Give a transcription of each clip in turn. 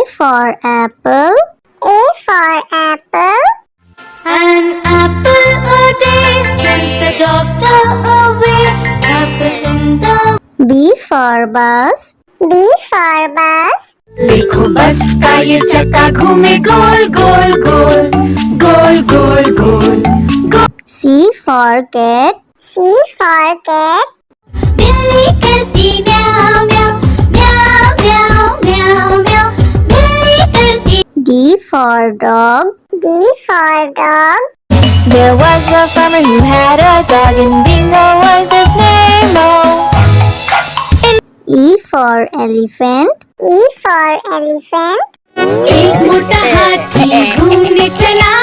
for apple. A for apple. An apple a day sends the doctor away. Apple in the B for bus. B for bus. देखो बस का ये चक्का घूमे गोल गोल गोल गोल गोल गोल गोल। C for cat. C for cat. बिल्ली करती म्याऊ म्याऊ म्याऊ म्याऊ म्याऊ म्याऊ। बिल्ली करती। D for dog. D for dog. There was a farmer who had a dog and Bingo was his name. Oh. E for elephant. E for elephant. एक मोटा हाथी घूमने चला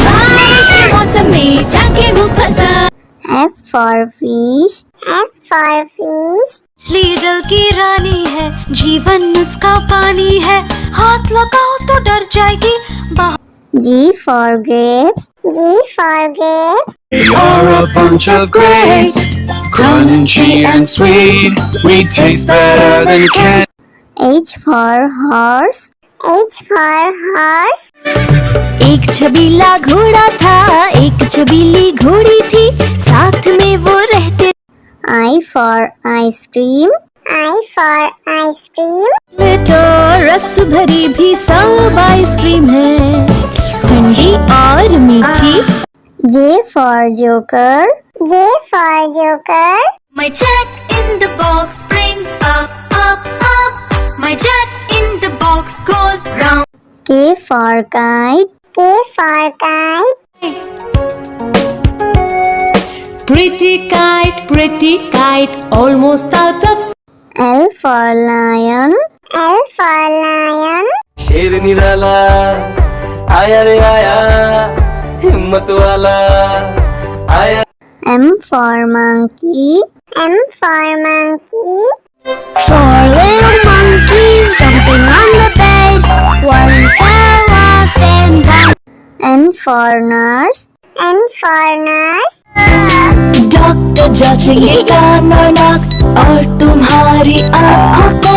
बारिश के मौसम में जाके वो फंसा। F for fish. F for fish. मछली जल की रानी है जीवन उसका पानी है हाथ लगाओ तो डर जाएगी। G for grapes. G for grapes. We are a bunch of grapes, crunchy and sweet. We taste better than candy. H for horse. H for horse. एक छबीला घोड़ा था एक छबीली घोड़ी थी साथ में वो रहते। I for ice cream. I for ice cream. तो रस भरी भी सब आइसक्रीम है ठंडी और मीठी। J for joker. J for joker. My jack in the box brings up up up. My jack in the box goes round. K for kite. K for kite. Pretty kite, almost out of. L for lion. L for lion. शेर निराला आया रे आया हिम्मत वाला आया। M for monkey. M for monkey. Four little monkeys jumping on the bed. One fell off and down. N for nurse. N for nurse. Doctor जांचेंगे कान और नाक और तुम्हारी आँखों को।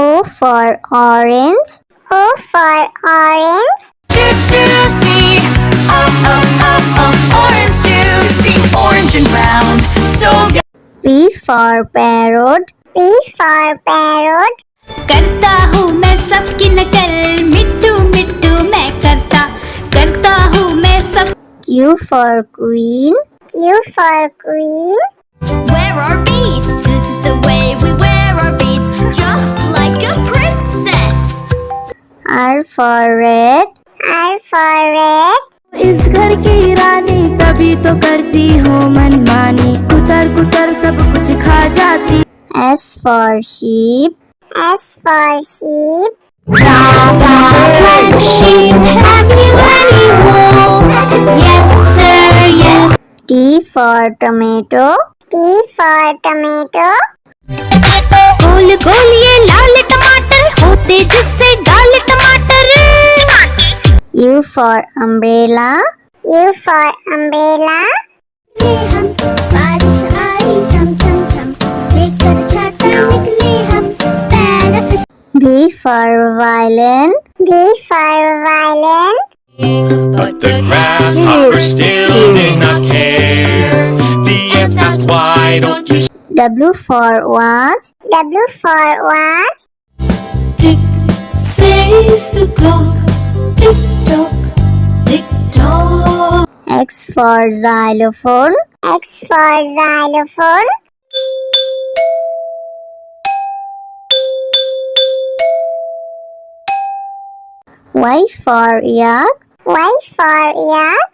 O for orange. O for orange. Juicy, orange juicy, orange and round, so good. P for parrot. P for parrot. करता हूँ मैं सबकी नकल मिट्टू मिट्टू मैं करता हूँ मैं सब। Q for queen. Q for queen. Wear our beads, this is the way we wear our beads, just like a princess. R for red. R for red. इस घर की रानी तभी तो करती हो मनमानी कुतर कुतर सब कुछ खा जाती। S for sheep. S for sheep. Black sheep, have you any wool? Yes sir, yes. T for tomato. T for tomato. गोल गोल ये लाल टमाटर होते जिससे गाल टमाटर। U for umbrella. U for umbrella. हम बारिश आई झम झम झम लेकर छाता निकले हम पैर। V for violin. V for violin. But the grasshoppers still did not care. The ants asked, why don't you W for watch. W for watch. Tick says the clock, tick tock, tick tock. X for xylophone. X for xylophone. Y for yak. Y for yak.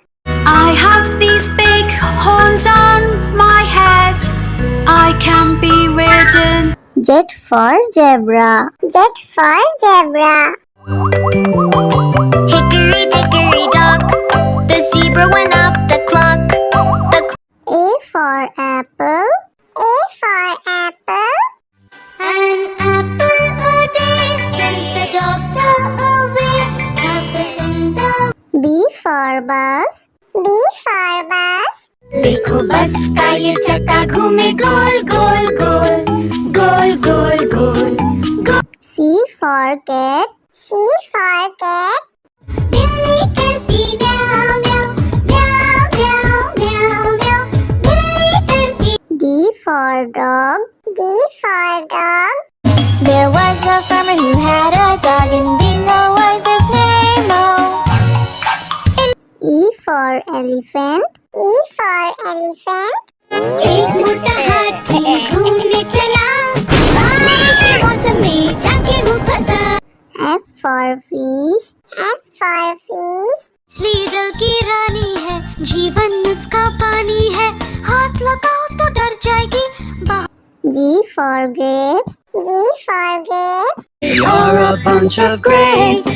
I have these big horns on my head. I can be ridden. Z for zebra. Z for zebra. Hickory dickory dock, the zebra went up the clock. A for apple. A for apple. An apple a day sends the doctor away. Apple in the. B for bus. B for bus. देखो बस का ये चक्का घूमे गोल गोल गोल गोल गोल गोल गोल। C for cat. C for cat. बिल्ली करती म्याऊं म्याऊं म्याऊं म्याऊं म्याऊं म्याऊं बिल्ली करती D for dog. D for dog. There was a farmer who had a dog, and Bingo was his name. E for elephant. E for elephant. एक मोटा हाथी घूमने चला बारिश के मौसम में जाके वो फंसा F for fish. F for fish. मछली जल की रानी है जीवन उसका पानी है हाथ लगाओ तो डर जाएगी G for grapes. G for grapes. We are a bunch of grapes,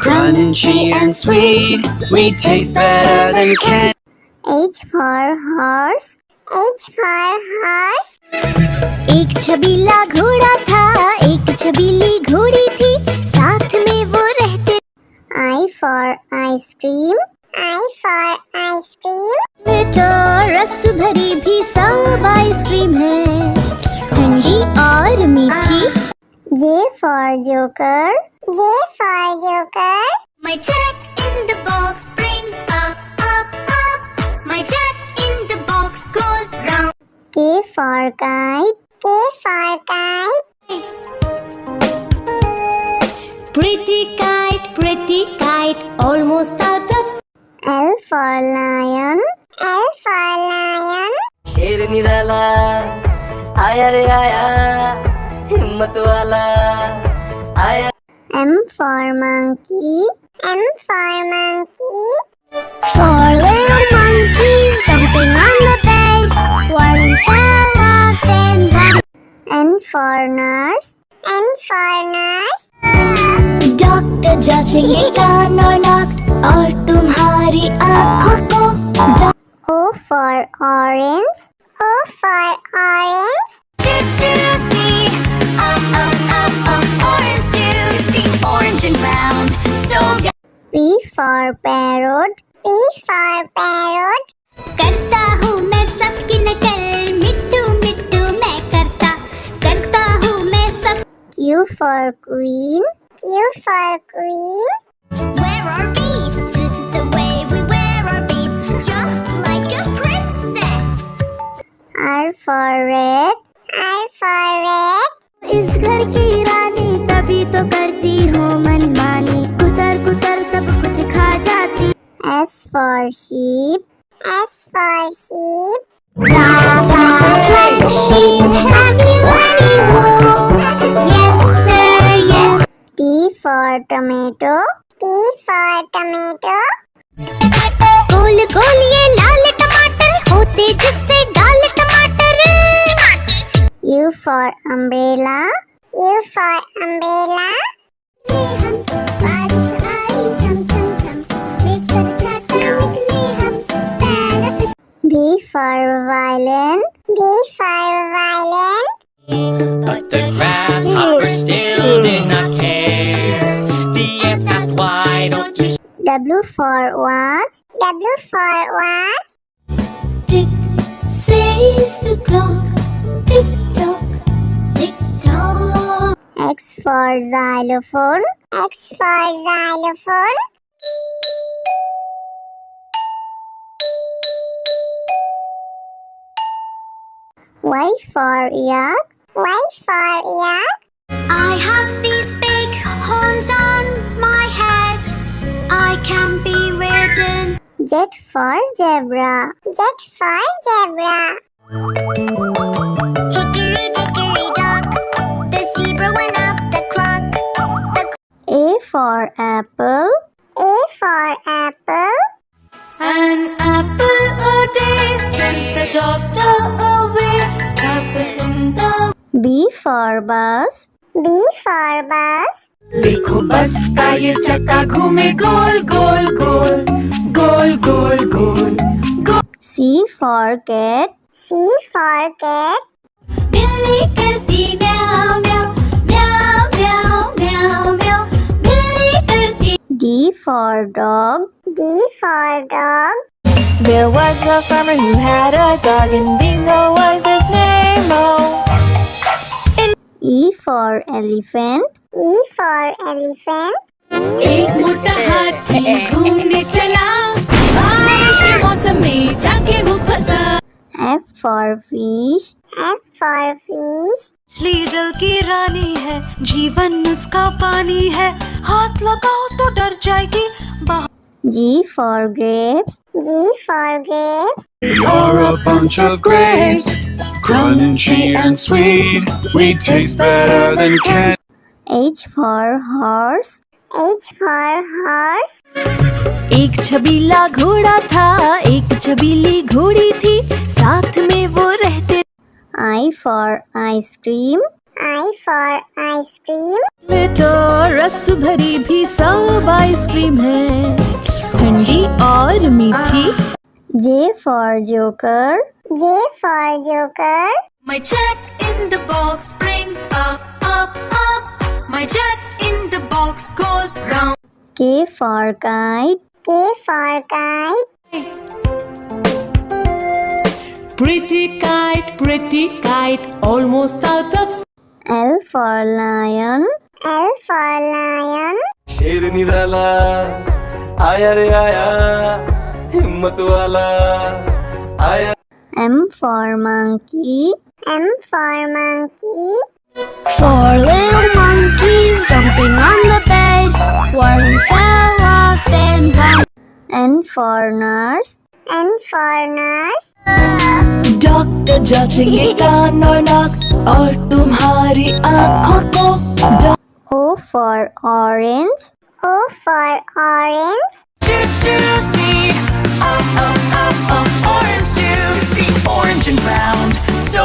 crunchy and sweet. We taste better than candy. H for horse. H for horse. एक छबीला घोड़ा था एक छबीली घोड़ी थी साथ में वो रहते I for ice cream. I for ice cream. तो रस भरी भी सब आइसक्रीम है ठंडी और मीठी J for joker. J for joker. My jack in the box brings up up up my jack in the box goes round K for kite. K for kite. Pretty kite, almost out of L for lion. L for lion. शेर निराला आया रे आया हिम्मत वाला आया M for monkey. M for monkey. four little monkeys jumping on the bed one fell off and one N for nurse. N for nurse. Doctor जांचेंगे कान और नाक और तुम्हारी आँखों को O for orange. O for orange. orange and round so P for parrot. P for parrot. करता हूँ मैं सबकी नकल मिट्टू मिट्टू मैं करता हूँ मैं सब Q for queen. Q for queen. Wear our beads, this is the way we wear our beads, just like a princess. R for red. R for red. इस घर की रानी तभी तो करती हूँ मनमानी कुतर कुतर सब कुछ खा जाती S for sheep. S for sheep. like sheep. Have you any wool? Yes sir, yes. T for tomato. T for tomato. गोल गोल ये लाल टमाटर होते जिससे डाल टमाटर U for umbrella. U for umbrella. बारिश आई झम झम झम लेकर छाता निकले हम benefit V for violin. V for violin. But the grasshopper still did not care. The ants asked, why don't you W for watch. W for watch. tick says the clock tick tock tick tock X for xylophone. X for xylophone. Y for yak. Y for yak. I have these big horns on my head I can be ridden Z for zebra. Z for zebra. hickory dickory dock the zebra went up the clock A for apple. A for apple. an apple a day sends the doctor away. Apple in the B for bus. B for bus. देखो बस का ये चक्का घूमे गोल गोल गोल गोल गोल गोल गोल C for cat. C for cat. बिल्ली करती म्याऊं म्याऊं म्याऊं म्याऊं म्याऊं म्याऊं बिल्ली करती D for dog. D for dog. There was a farmer who had a dog, and Bingo was his name. E for elephant. E for elephant. एक मोटा हाथी घूमने चला, बारिश के मौसम में जाके वो फंसा। F for fish. F for fish. मछली जल की रानी है, जीवन उसका पानी है, हाथ लगाओ तो डर जाएगी। G for grapes. G for grapes. You're a bunch of grapes, crunchy and sweet. We taste better than candy. H for horse. H for horse. एक छबीला घोड़ा था, एक छबीली घोड़ी थी, साथ में वो रहते। I for ice cream. I for ice cream. तो रस भरी भी सब आइसक्रीम है, ठंडी और मीठी। J for joker. J for joker. My jack in the box brings up, up, up. My jack in the box goes round. K for kite. K for kite. Pretty kite, almost out of. L for lion. L for lion. शेर निराला आया रे आया, हिम्मत वाला आया। M for monkey. M for monkey. Four little monkeys jumping on the bed. One fell off and bumped. N for nurse. N for nurse. Doctor जांचेंगे कान और नाक और तुम्हारी आँखों को। O for orange. O for orange. Juicy, orange juicy, orange and round, so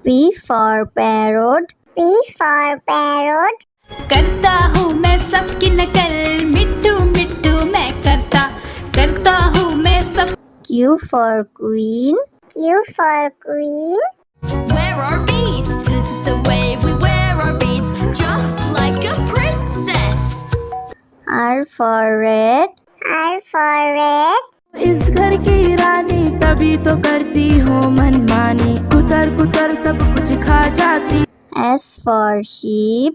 P for parrot. P for parrot. करता हूँ मैं सबकी नकल, मिट्टू मिट्टू मैं करता हूँ मैं सब। Q for queen. Q for queen. Wear our beads, this is the way we wear our beads, just like a princess. R for red. R for red. इस घर की रानी तभी तो करती हो मनमानी, कुतर कुतर सब कुछ खा जाती। S for sheep.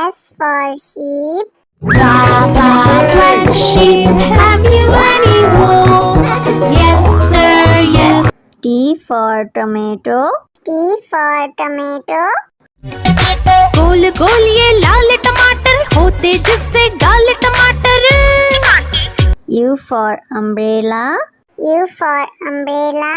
S for sheep. Black sheep, have you any wool? Yes, sir, yes. T for tomato. T for tomato. गोल गोल ये लाल टमाटर होते जिससे गाल टमाटर। U for umbrella. U for umbrella.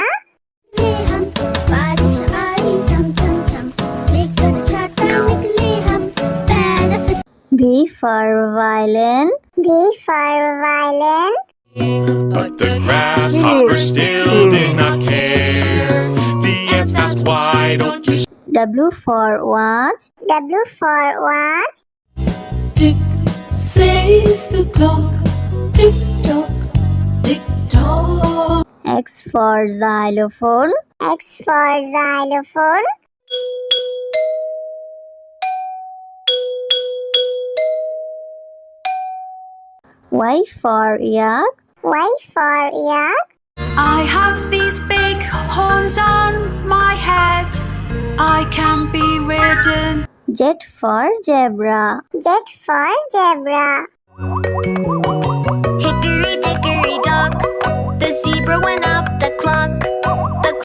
हम बारिश आई झम झम झम, लेकर छाता निकले हम, पैर V for violin. V for violin. But the grasshoppers still did not care. The ants asked, why don't you W for watch. W for watch. Tick says the clock, tick tock, tick tock. X for xylophone. X for xylophone. Y for yak. Y for yak. I have these big horns on my head, I can be ridden. Z for zebra. Z for zebra. Hickory dickory dock, the zebra went up